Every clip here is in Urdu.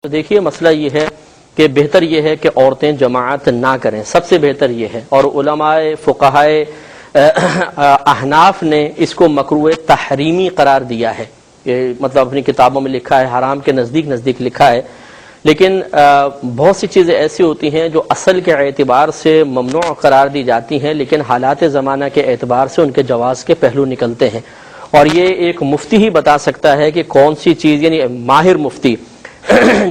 تو دیکھیے مسئلہ یہ ہے کہ بہتر یہ ہے کہ عورتیں جماعت نہ کریں، سب سے بہتر یہ ہے، اور علماء فقہائے احناف نے اس کو مکروہ تحریمی قرار دیا ہے، مطلب اپنی کتابوں میں لکھا ہے، حرام کے نزدیک لکھا ہے، لیکن بہت سی چیزیں ایسی ہوتی ہیں جو اصل کے اعتبار سے ممنوع قرار دی جاتی ہیں، لیکن حالات زمانہ کے اعتبار سے ان کے جواز کے پہلو نکلتے ہیں، اور یہ ایک مفتی ہی بتا سکتا ہے کہ کون سی چیز، یعنی ماہر مفتی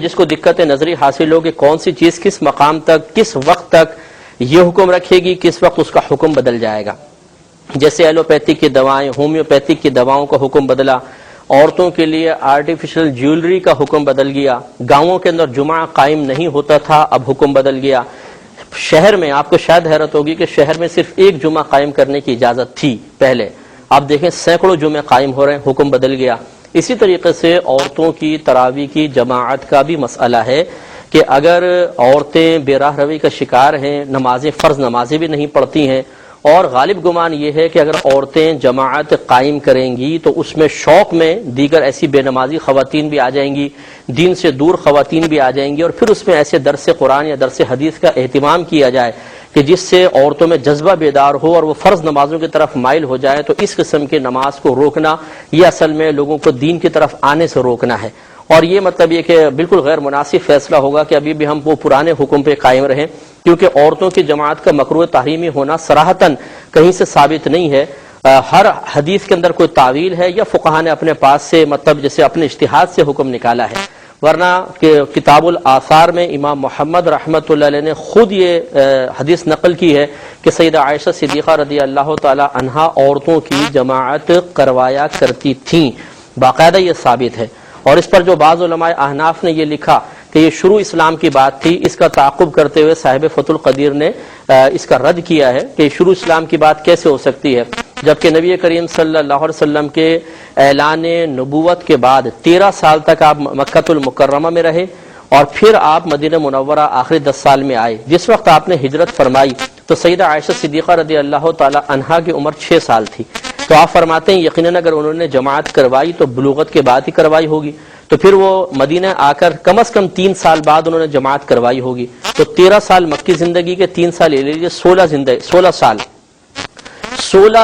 جس کو دقت نظری حاصل ہو کہ کون سی چیز کس مقام تک کس وقت تک یہ حکم رکھے گی، کس وقت اس کا حکم بدل جائے گا۔ جیسے ایلوپیتھک کی دوائیں، ہومیوپیتھک کی دواؤں کا حکم بدلا، عورتوں کے لیے آرٹیفیشل جیولری کا حکم بدل گیا، گاؤں کے اندر جمعہ قائم نہیں ہوتا تھا، اب حکم بدل گیا۔ شہر میں آپ کو شاید حیرت ہوگی کہ شہر میں صرف ایک جمعہ قائم کرنے کی اجازت تھی پہلے، آپ دیکھیں سینکڑوں جمعے قائم ہو رہے ہیں، حکم بدل گیا۔ اسی طریقے سے عورتوں کی تراویح کی جماعت کا بھی مسئلہ ہے کہ اگر عورتیں بے راہ روی کا شکار ہیں، نمازیں فرض نمازیں بھی نہیں پڑھتی ہیں، اور غالب گمان یہ ہے کہ اگر عورتیں جماعت قائم کریں گی تو اس میں شوق میں دیگر ایسی بے نمازی خواتین بھی آ جائیں گی، دین سے دور خواتین بھی آ جائیں گی، اور پھر اس میں ایسے درس قرآن یا درس حدیث کا اہتمام کیا جائے کہ جس سے عورتوں میں جذبہ بیدار ہو اور وہ فرض نمازوں کی طرف مائل ہو جائے، تو اس قسم کی نماز کو روکنا یہ اصل میں لوگوں کو دین کی طرف آنے سے روکنا ہے، اور یہ مطلب یہ کہ بالکل غیر مناسب فیصلہ ہوگا کہ ابھی بھی ہم وہ پرانے حکم پہ قائم رہیں، کیونکہ عورتوں کی جماعت کا مکروہ تحریمی ہونا صراحتاً کہیں سے ثابت نہیں ہے۔ ہر حدیث کے اندر کوئی تعویل ہے یا فقہا نے اپنے پاس سے مطلب جیسے اپنے اجتہاد سے حکم نکالا ہے، ورنہ کہ کتاب الآثار میں امام محمد رحمۃ اللہ علیہ نے خود یہ حدیث نقل کی ہے کہ سیدہ عائشہ صدیقہ رضی اللہ تعالی عنہا عورتوں کی جماعت کروایا کرتی تھیں، باقاعدہ یہ ثابت ہے۔ اور اس پر جو بعض علماء احناف نے یہ لکھا کہ یہ شروع اسلام کی بات تھی، اس کا تعاقب کرتے ہوئے صاحب فتح القدیر نے اس کا رد کیا ہے کہ شروع اسلام کی بات کیسے ہو سکتی ہے، جبکہ نبی کریم صلی اللہ علیہ وسلم کے اعلان نبوت کے بعد 13 سال تک آپ مکہ المکرمہ میں رہے، اور پھر آپ مدینہ منورہ آخری 10 سال میں آئے۔ جس وقت آپ نے ہجرت فرمائی تو سیدہ عائشہ صدیقہ رضی اللہ تعالی عنہا کی عمر 6 سال تھی، تو آپ فرماتے ہیں یقیناً اگر انہوں نے جماعت کروائی تو بلوغت کے بعد ہی کروائی ہوگی، تو پھر وہ مدینہ آ کر کم از کم 3 سال بعد انہوں نے جماعت کروائی ہوگی، تو 13 سال مکی زندگی کے 3 سال لے لیجیے، 16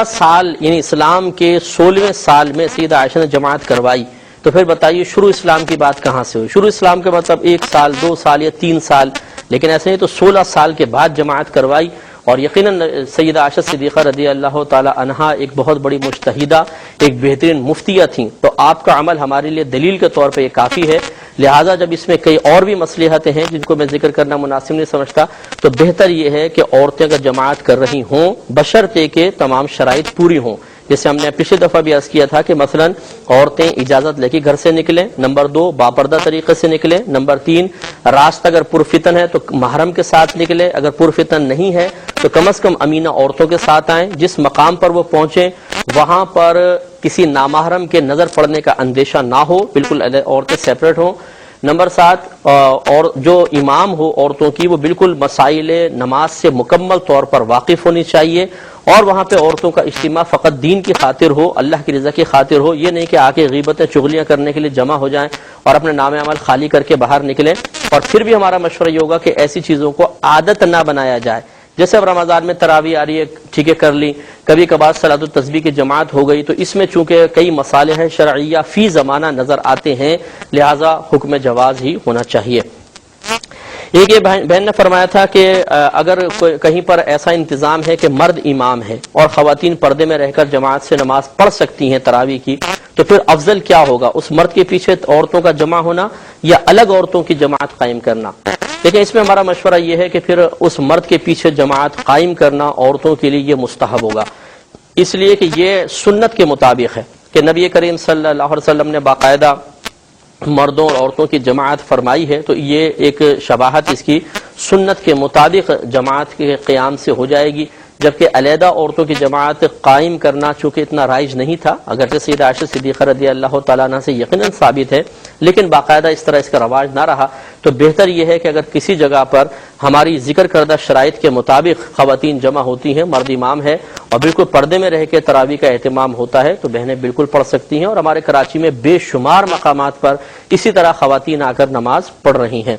سال یعنی اسلام کے 16ویں سال میں سیدہ عائشہ نے جماعت کروائی، تو پھر بتائیے شروع اسلام کی بات کہاں سے ہوئی؟ شروع اسلام کے مطلب 1 سال 2 سال یا 3 سال، لیکن ایسے نہیں، تو 16 سال کے بعد جماعت کروائی، اور یقیناً سیدہ عائشہ صدیقہ رضی اللہ تعالی عنہا ایک بہت بڑی مجتہدہ، ایک بہترین مفتیہ تھیں، تو آپ کا عمل ہمارے لیے دلیل کے طور پہ یہ کافی ہے۔ لہٰذا جب اس میں کئی اور بھی مصلحتیں ہیں جن کو میں ذکر کرنا مناسب نہیں سمجھتا، تو بہتر یہ ہے کہ عورتیں اگر جماعت کر رہی ہوں بشرطے کہ تمام شرائط پوری ہوں، جیسے ہم نے پچھلی دفعہ بھی عرض کیا تھا کہ مثلا عورتیں اجازت لے کے گھر سے نکلیں، نمبر 2 باپردہ طریقے سے نکلیں، نمبر 3 راستہ اگر پرفتن ہے تو محرم کے ساتھ نکلے، اگر پرفتن نہیں ہے تو کم از کم امینہ عورتوں کے ساتھ آئیں، جس مقام پر وہ پہنچیں وہاں پر کسی نامحرم کے نظر پڑنے کا اندیشہ نہ ہو، بالکل عورتیں سیپریٹ ہوں۔ نمبر 7 اور جو امام ہو عورتوں کی وہ بالکل مسائل نماز سے مکمل طور پر واقف ہونی چاہیے، اور وہاں پہ عورتوں کا اجتماع فقط دین کی خاطر ہو، اللہ کی رضا کی خاطر ہو، یہ نہیں کہ آ کے غیبتیں چغلیاں کرنے کے لیے جمع ہو جائیں اور اپنے نام عمل خالی کر کے باہر نکلیں۔ اور پھر بھی ہمارا مشورہ یہ ہوگا کہ ایسی چیزوں کو عادت نہ بنایا جائے، جیسے اب رمضان میں تراویح آ رہی ہے، ٹھیک ہے کر لی، کبھی کبھار صلاۃ التسبیح کی جماعت ہو گئی، تو اس میں چونکہ کئی مصالح شرعیہ فی زمانہ نظر آتے ہیں، لہٰذا حکم جواز ہی ہونا چاہیے۔ ایک یہ بہن نے فرمایا تھا کہ اگر کہیں پر ایسا انتظام ہے کہ مرد امام ہے اور خواتین پردے میں رہ کر جماعت سے نماز پڑھ سکتی ہیں تراویح کی، تو پھر افضل کیا ہوگا، اس مرد کے پیچھے عورتوں کا جمع ہونا یا الگ عورتوں کی جماعت قائم کرنا؟ لیکن اس میں ہمارا مشورہ یہ ہے کہ پھر اس مرد کے پیچھے جماعت قائم کرنا عورتوں کے لیے یہ مستحب ہوگا، اس لیے کہ یہ سنت کے مطابق ہے کہ نبی کریم صلی اللہ علیہ وسلم نے باقاعدہ مردوں اور عورتوں کی جماعت فرمائی ہے، تو یہ ایک شباہت اس کی سنت کے مطابق جماعت کے قیام سے ہو جائے گی، جبکہ علیحدہ عورتوں کی جماعت قائم کرنا چونکہ اتنا رائج نہیں تھا، اگرچہ سیدہ عائشہ صدیقہ رضی اللہ تعالیٰ عنہ سے یقیناً ثابت ہے، لیکن باقاعدہ اس طرح اس کا رواج نہ رہا، تو بہتر یہ ہے کہ اگر کسی جگہ پر ہماری ذکر کردہ شرائط کے مطابق خواتین جمع ہوتی ہیں، مرد امام ہے اور بالکل پردے میں رہ کے تراویح کا اہتمام ہوتا ہے، تو بہنیں بالکل پڑھ سکتی ہیں، اور ہمارے کراچی میں بے شمار مقامات پر اسی طرح خواتین آ کر نماز پڑھ رہی ہیں۔